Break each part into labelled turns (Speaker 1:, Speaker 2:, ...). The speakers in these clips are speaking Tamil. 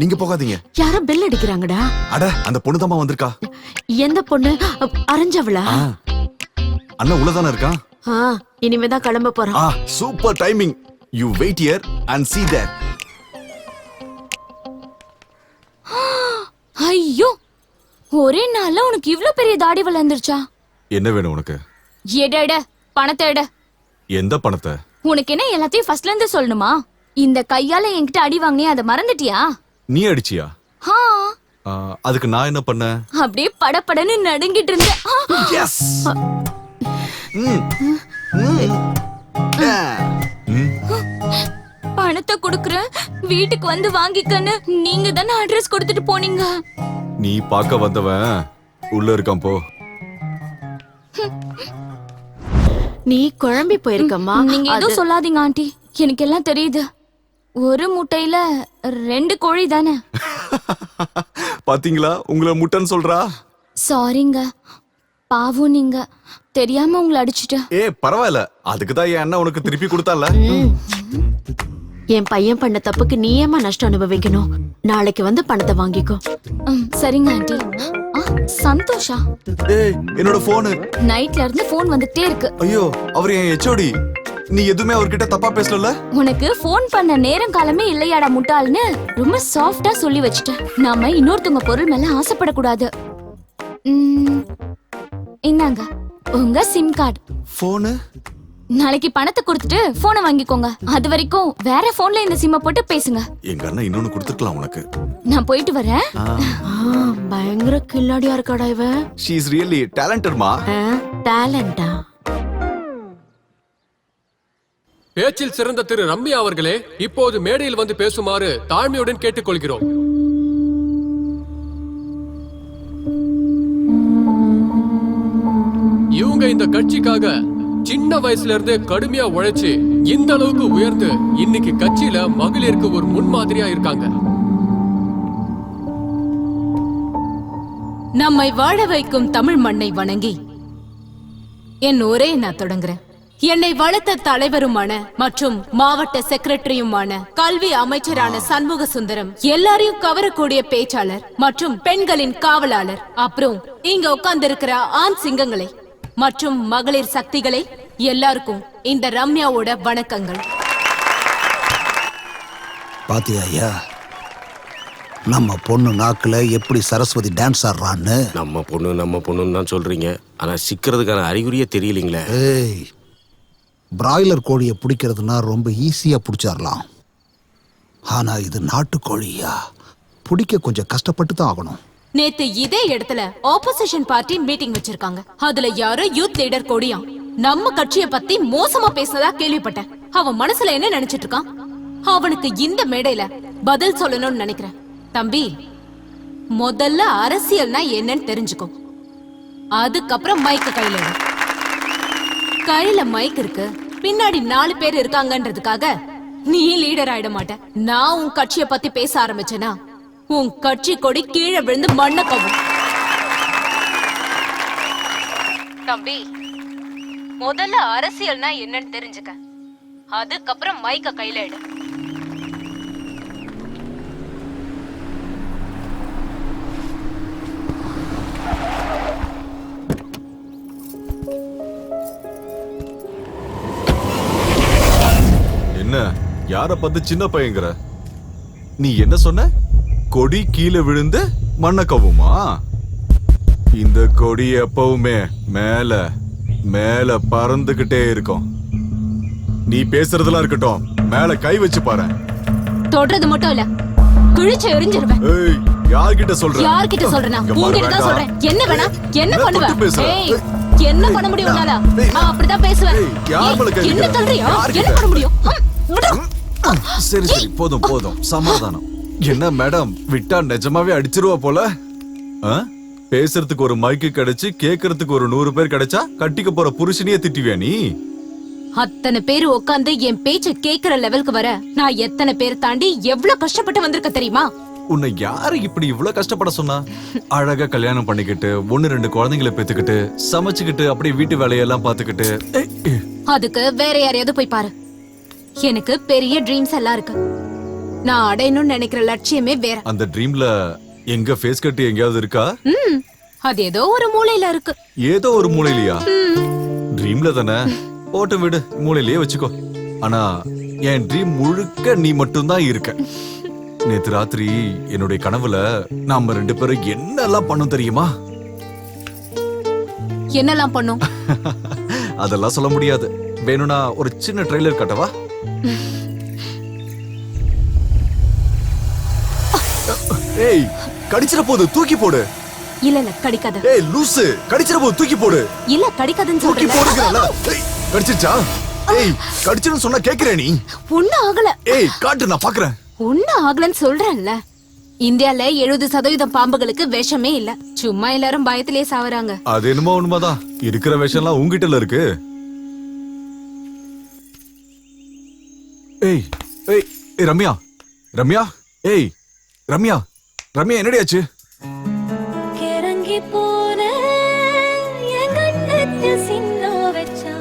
Speaker 1: நீங்க போகாதீங்க.
Speaker 2: யாரோ பெல் அடிக்கிறாங்கடா.
Speaker 1: அட அந்த பொண்ணு தாமா வந்திருக்கா.
Speaker 2: எந்த பொண்ணு? அரஞ்சவளா?
Speaker 1: அண்ணா உள்ளதானே இருக்கான்.
Speaker 2: இனிமேதான் கிளம்ப போறான்.
Speaker 1: Super timing. You wait here and see there.
Speaker 3: ஐயோ, ஒரே நாள்ல உனக்கு இவ்ளோ பெரிய தாடி வளர்ந்துருச்சா?
Speaker 1: என்ன வேணும் உனக்கு?
Speaker 3: எட பணத்தை எட.
Speaker 1: எந்த பணத்தை?
Speaker 3: உனக்கு என்ன எல்லாத்தையும் ஃபர்ஸ்ட்ல இருந்து சொல்லணுமா? இந்த கையால என்கிட்ட அடி வாங்கினே அதை மறந்துட்டியா?
Speaker 1: நீ அடிச்சியா? அதுக்கு நான் என்ன பண்ண? அப்படியே
Speaker 3: படபடன்னு நடுங்கிட்டு இருந்தேன்.
Speaker 1: எஸ்.
Speaker 3: பணத்தை கொடுக்கறேன், வீட்டுக்கு வந்து வாங்கிக்கன்னு நீங்க தானே அட்ரஸ் கொடுத்துட்டு போனீங்க.
Speaker 1: நீ பார்க்க வந்தவன் உள்ள இருக்கான் போ.
Speaker 2: நீ குழம்பி போயிருக்கம்மா.
Speaker 3: நீங்க எதுவும் சொல்லாதீங்க ஆண்டி, எனக்கு எல்லாம் தெரியுது. ஒரு முட்டையில 2 கோழி தானே.
Speaker 1: பாத்தீங்களா உங்களை முட்டைன்னு சொல்றா.
Speaker 3: சாரிங்க, பாவம், நீங்க தெரியாம உங்களை அடிச்சுட்டேன்.
Speaker 1: பரவாயில்ல, அதுக்குதான் என் அண்ணா உனக்கு திருப்பி கொடுத்தால.
Speaker 2: என் பையன் பண்ண தப்புக்கு நீ ஏமா நஷ்டம் அனுபவிக்கணும்? நாளைக்கு வந்து பணத்தை வாங்கிக்கோ.
Speaker 3: சரிங்க ஆண்டி. சந்தோஷா,
Speaker 1: என்னோட போனு
Speaker 3: நைட்ல இருந்து போன் வந்துட்டே இருக்கு.
Speaker 1: ஐயோ, அவர் என் HOD. நீ எதுவுமே அவர்கிட்ட தப்பா பேசல.
Speaker 3: உனக்கு போன் பண்ண நேரம் காலமே இல்லையாடா முட்டாள்னு ரொம்ப சாஃப்டா சொல்லி வச்சுட்டேன். நாம இன்னொருத்தவங்க பொருள் மேல ஆசைப்படக்கூடாது. இந்தாங்க உங்க சிம் கார்டு.
Speaker 1: போனு
Speaker 3: நாளைக்கு பணத்தை கொடுத்துட்டு போனை வாங்கிக்கோங்க. அது வரைக்கும் வேற போன்ல இந்த சிம்ம போட்டு பேசுங்க.
Speaker 1: எங்க அண்ணா இன்னொன்னு கொடுத்துக்கலாம் உனக்கு.
Speaker 3: நான் போயிட்டு வரேன்.
Speaker 2: பயங்கர கில்லாடியா இருக்காடா இவ.
Speaker 1: she is really talented மா.
Speaker 2: டேலண்டா?
Speaker 4: பேச்சில் சிறந்த திரு ரம்யா அவர்களே, இப்போது மேடையில் வந்து பேசுமாறு தாழ்மையுடன் கேட்டுக்கொள்கிறோம். இவங்க இந்த கட்சிக்காக சின்ன வயசுல இருந்தே கடுமையா உழைச்சு இந்த அளவுக்கு உயர்ந்து இன்னைக்கு கட்சியில மகளிருக்கு ஒரு முன்மாதிரியா இருக்காங்க.
Speaker 5: நம்மை வாழ வைக்கும் தமிழ் மண்ணை வணங்கி என் ஒரே நான் தொடங்குறேன். என்னை வளர்த்த தலைவருமான மற்றும் மாவட்ட செக்ரட்டரியுமான கல்வி அமைச்சரான சண்முக சுந்தரம், எல்லாரையும் கவரக்கூடிய பேச்சாளர் மற்றும் பெண்களின் காவலாளர், அப்புறம் இங்க உட்கார்ந்து இருக்கிற ஆண் சிங்கங்களை மற்றும் மகளிர் சக்திகளை, எல்லாருக்கும் இந்த ரம்யாவோட வணக்கங்கள்.
Speaker 6: பாத்தியா ஐயா, நம்ம பொண்ணு நாக்குல எப்படி சரஸ்வதி டான்ஸ் ஆடுறான்னு.
Speaker 7: நம்ம பொண்ணுன்னு தான் சொல்றீங்க, ஆனா சிக்கிறதுக்கான அறிகுறியே தெரியலீங்களே.
Speaker 6: பிராய்லர் கோழியை பிடிக்கிறதுனா ரொம்ப ஈஸியா பிடிச்சிடலாம். ஆனா இது நாட்டுக்கோழியா, பிடிக்க கொஞ்சம் கஷ்டப்பட்டு தான் ஆகணும்.
Speaker 5: நேத்து இதே இடத்துல ஆப்போசிஷன் பார்ட்டி மீட்டிங் வச்சிருக்காங்க. அதுல யாரோ யூத் லீடர் கொடியா நம்ம கட்சிய பத்தி மோசமா பேசினதா கேள்விப்பட்டேன். அவன் மனசுல என்ன நினைச்சிட்டு இருக்கான்? அவனுக்கு இந்த மேடையில பதில் சொல்லணும்னு நினைக்கிறேன். தம்பி, முதல்ல அரசியல்னா என்னன்னு தெரிஞ்சுக்கோ, அதுக்கப்புறம் மைக்க கையில எடு. கையில மைக் இருக்கு, பின்னாடி 4 பேர் இருக்காங்கன்றதுக்காக நீ லீடர் ஆயிட மாட்ட. நான் உன் கட்சிய பத்தி பேச ஆரம்பிச்சேனா உன் கட்சி கொடி கீழே விழுந்து மண்ண கவும். தம்பி, முதல்ல அரசியல்னா என்னன்னு தெரிஞ்சுக்க, அதுக்கப்புறம் மைக்க கையில எடு.
Speaker 1: என்ன யார பார்த்து சின்ன பையங்கிற? நீ என்ன சொன்ன? கொடி கீழே விழுந்து மண்ண கவுமா? இந்த கொடி எப்பவுமே மேல மேல பறந்துகிட்டே இருக்கும். நீ பேசுறதெல்லாம் இருக்கட்டும், மேல கை வச்சு பாரு.
Speaker 5: தொடுறது மட்டும் இல்ல, கிழிச்சு எரிஞ்சிருவேன்.
Speaker 1: ஏய், யார்கிட்ட சொல்ற?
Speaker 5: யார்கிட்ட சொல்றேனா? உன்கிட்ட தான் சொல்றேன். என்ன வேணா என்ன பண்ணுவ? ஏய், என்ன பண்ண முடியும் உன்னால? அப்படிதான் பேசுவேன். என்ன சொல்றியா? என்ன பண்ண முடியும்?
Speaker 1: சரி சரி, போதும் போதும், சமாதானம். என்ன மேடம், விட்டா நிஜமாவே அடிச்சிருவா போல. பேசுறதுக்கு ஒரு மைக்கு கிடைச்சு கேக்குறதுக்கு ஒரு 100 பேர் கிடைச்சா கட்டிக்க போற புருஷனையே திட்டுவியா நீ?
Speaker 5: அத்தனை பேர் உட்கார்ந்து என் பேச்ச கேக்குற லெவலுக்கு வர நான் எத்தனை பேர் தாண்டி எவ்வளவு கஷ்டப்பட்டு வந்திருக்க தெரியுமா?
Speaker 1: உன்னை யாரு இப்படி இவ்வளவு கஷ்டப்பட சொன்னா? அழகா கல்யாணம் பண்ணிக்கிட்டு 1-2 குழந்தைங்களை பெத்துக்கிட்டு சமைச்சுக்கிட்டு அப்படியே வீட்டு வேலையெல்லாம் பாத்துக்கிட்டு.
Speaker 5: அதுக்கு வேற யாரையாவது போய் பாரு. எனக்கு பெரிய ட்ரீம்ஸ் எல்லாம் இருக்கு. நான் அடையணும்னு நினைக்கிற லட்சியமே வேற.
Speaker 1: அந்த ட்ரீம்ல எங்க ஃபேஸ் கட் எங்கேயாவது இருக்கா?
Speaker 5: அது ஏதோ ஒரு மூலையில இருக்கு.
Speaker 1: ஏதோ ஒரு மூலையிலயா? ட்ரீம்ல தானே, போட்டு விடு, மூலையிலேயே வச்சுக்கோ. ஆனா என் ட்ரீம் முழுக்க நீ மட்டும்தான் இருக்க. நேத்து ராத்திரி என்னுடைய கனவுல நாம 2 பேரும் என்னெல்லாம் பண்ணோம் தெரியுமா?
Speaker 5: என்னெல்லாம் பண்ணும்?
Speaker 1: அதெல்லாம் சொல்ல முடியாது. வேணும்னா ஒரு சின்ன ட்ரெய்லர் காட்டவா? ஏய், கடிச்சிர போது தூக்கி போடு.
Speaker 5: இல்ல கடிக்காத.
Speaker 1: ஏய் லூசு, கடிச்சிர போது தூக்கி போடு.
Speaker 5: இல்ல கடிக்காதுன்னு
Speaker 1: தூக்கி
Speaker 5: சொல்றேன்.
Speaker 1: போடுங்கறல. ஏய், கடிச்சிச்சா? ஏய், கடிச்சிருன்னு சொன்னா கேக்குறே நீ?
Speaker 5: ஒண்ணு ஆகல.
Speaker 1: ஏய், காட்டு, நான் பாக்குறேன்.
Speaker 5: ஒண்ணு ஆகலன்னு சொல்றேன்ல. இந்தியால 70% பாம்புகளுக்கு விஷமே இல்ல. சும்மா எல்லாரும் பயத்திலே சாவறாங்க.
Speaker 1: அது என்னமோ உண்மைதான். இருக்கிற விஷயம்லாம் உங்ககிட்டல இருக்கு. ஏய் ஏய் ஏய் ரம்யா, ரம்யா, ஏய் ரம்யா, ரம்யா, என்னடியாச்சு?
Speaker 3: கிறங்கி போன என் கண்ணத்து சின்ன வச்சா.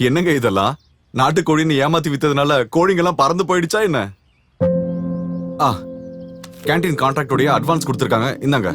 Speaker 1: என்னங்க இதெல்லாம்? நாட்டுக்கோழின்னு ஏமாத்தி வித்ததுனால கோழிங்கெல்லாம் பறந்து போயிடுச்சா என்ன? ஆ, கேண்டீன் கான்ட்ராக்டோடைய அட்வான்ஸ் கொடுத்துருக்காங்க, இந்தாங்க.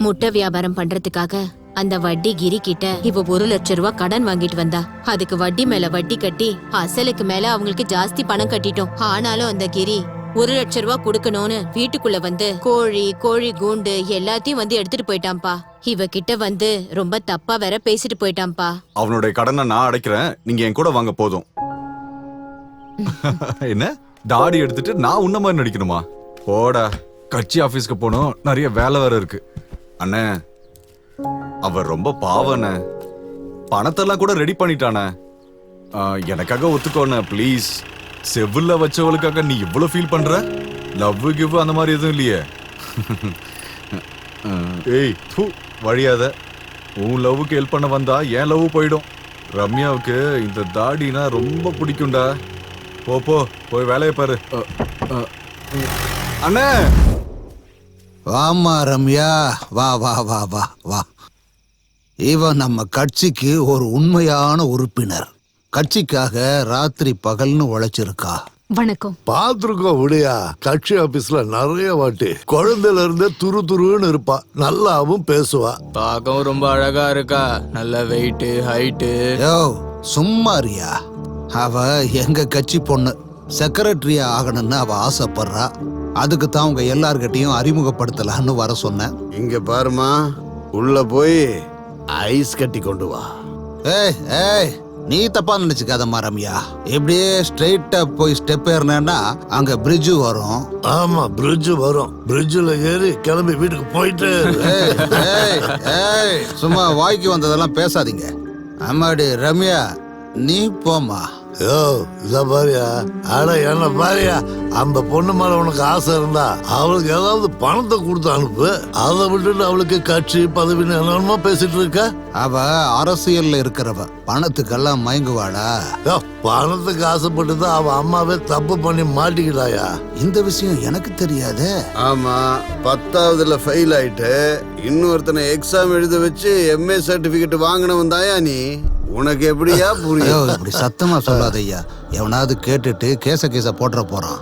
Speaker 8: முட்டை வியாபாரம் பண்றதுக்காக அந்த வட்டி கிரி கிட்ட இவ 1 லட்சம் ரூபாய் கடன் வாங்கிட்டு வந்தா. அதுக்கு வட்டி மேல வட்டி கட்டி அசலுக்கு மேல அவங்களுக்கு ஜாஸ்தி பணம் கட்டிட்டோம். ஆனாலும் அந்த கிரி 1 லட்சம் ரூபாய் கொடுக்கணும்னு வீட்டுக்குள்ள வந்து கோழி கூண்டு எல்லாத்தையும் வந்து எடுத்துட்டு போயிட்டான்பா. இவ கிட்ட வந்து ரொம்ப தப்பா வேற பேசிட்டு போயிட்டான்பா.
Speaker 1: அவனுடைய கடனை நான் அடைக்கிறேன், நீங்க என் கூட வாங்க போதும். என்ன தாடி எடுத்துட்டு நான் உன்ன மாதிரி நடிக்கணுமா? போடா, கட்சி ஆபீஸ்க்கு போனோம், நிறைய வேலை வேற இருக்கு. அண்ணே, அவ ரொம்ப பாவண்ணே, பணத்தெல்லாம் கூட ரெடி பண்ணிட்டானே. எனக்காக ஒத்துக்கோண்ணே ப்ளீஸ். செவ்வுல வச்சவளுக்காக நீ இவ்வளவு ஃபீல் பண்ற? லவ் கிவ் அந்த மாதிரி எதுவும் இல்லையே. ஏய் தூ, வழியாத. உன் லவ்வுக்கு ஹெல்ப் பண்ண வந்தா என் லவ் போயிடும். ரம்யாவுக்கு இந்த தாடினா ரொம்ப பிடிக்கும்டா. போ போ, போய் வேலையை பாரு. அண்ணே,
Speaker 6: வாமா ரம்யா, வா வா வா வா வா. இவன் நம்ம கட்சிக்கு ஒரு உண்மையான உறுப்பினர். கட்சிக்காக ராத்திரி பகல்னு உழைச்சிருக்கா.
Speaker 5: வணக்கம்.
Speaker 9: பாத்துருக்கோம் விடியா, கட்சி ஆபீஸ்ல நிறைய வாட்டி. குழந்தையில இருந்தே துருன்னு இருப்பா, நல்லாவும் பேசுவா.
Speaker 10: பார்க்கவும் ரொம்ப அழகா இருக்கா, நல்ல வெயிட் ஹைட்டு.
Speaker 6: யோ சும்மாரியா, அவ எங்க கட்சி பொண்ணு. செக்ரட்டரியா ஆகணும்னு அவ ஆசைப்படுறா. அதுக்கு தான் உங்க எல்லார்கிட்டையும் அறிமுகப்படுத்தலான்னு வர சொன்னேன்.
Speaker 9: இங்க பாருமா, உள்ள போய் ஐஸ் கட்டி கொண்டு வா.
Speaker 6: ஏய் ஏய், நீ தப்பா நினைச்சுக்காதம்மா ரம்யா. இப்படியே ஸ்ட்ரெயிட்டா போய் ஸ்டெப் ஏறினா அங்க பிரிட்ஜ் வரும்.
Speaker 9: ஆமா, பிரிட்ஜ் வரும். பிரிட்ஜ்ல ஏறி கிளம்பி வீட்டுக்கு போயிட்டு.
Speaker 6: ஏய் ஏய் ஏய், சும்மா வாய்க்கு வந்ததெல்லாம் பேசாதீங்க. அம்மாடி ரம்யா, நீ போமா.
Speaker 9: யோ இத பாரியா, அட என்ன பாரியா, அந்த பொண்ணு மேல உனக்கு ஆசை இருந்தா அவளுக்கு ஏதாவது பணத்தை கொடுத்து அனுப்பு. அதை விட்டுட்டு அவளுக்கு கட்சி பதவின்னு என்னமா பேசிட்டு இருக்க?
Speaker 6: அவ அரசியல்ல இருக்கிறவ, பணத்துக்கெல்லாம் மயங்குவாளா?
Speaker 9: யோ, பணத்துக்கு ஆசைப்பட்டுதான் அவ அம்மாவே தப்பு பண்ணி மாட்டிக்கிட்டாயா?
Speaker 6: இந்த விஷயம் எனக்கு தெரியாதே.
Speaker 11: ஆமா, 10வதுல ஃபெயில் ஆயிட்டு இன்னொருத்தனை எக்ஸாம் எழுத வச்சு MA சர்டிபிகேட் வாங்கினவன் தாயா நீ. உனக்கு எப்படியா புரியும்?
Speaker 6: இப்படி சத்தமா சொல்லாத ஐயா, எவனாவது கேட்டுட்டு கேச போட்டுற போறான்.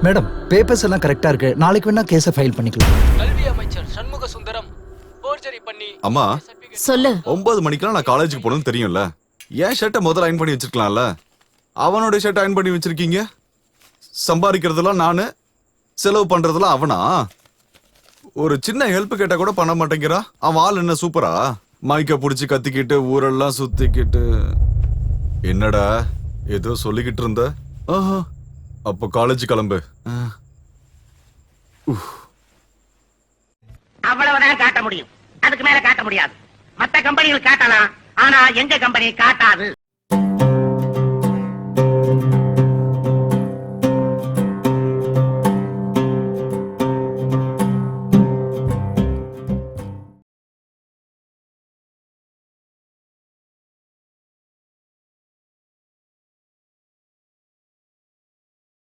Speaker 12: மேடம், பேப்பர்ஸ் எல்லாம் கரெக்டா இருக்கு. நாளைக்கு வேணா கேஸை ஃபைல் பண்ணிக்கலாம்.
Speaker 10: கல்வி அமைச்சர் சண்முக சுந்தரம் போர்ஜரி பண்ணி.
Speaker 1: அம்மா
Speaker 2: சொல்லு.
Speaker 1: 9 மணிக்கெல்லாம் நான் காலேஜுக்கு போகணும்னு தெரியும்ல. என் ஷர்ட்டை முதல்ல அயன் பண்ணி வச்சிருக்கலாம்ல. அவனோட ஷர்ட் அயன் பண்ணி வச்சிருக்கீங்க. சம்பாதிக்கிறதெல்லாம் நானு, செலவு பண்றதெல்லாம் அவனா? ஒரு சின்ன ஹெல்ப் கேட்டா கூட பண்ண மாட்டேங்கிறா. அவன் ஆள் என்ன சூப்பரா? மைக்க புடிச்சு கத்திக்கிட்டு ஊரெல்லாம் சுத்திக்கிட்டு. என்னடா ஏதோ சொல்லிக்கிட்டு இருந்த? அப்ப காலேஜ் கிளம்பு.
Speaker 13: அவ்வளவுதான் காட்ட முடியும், அதுக்கு மேல காட்ட முடியாது. மத்த கம்பெனிகள் காட்டலாம், ஆனா எங்க கம்பெனி காட்டாது.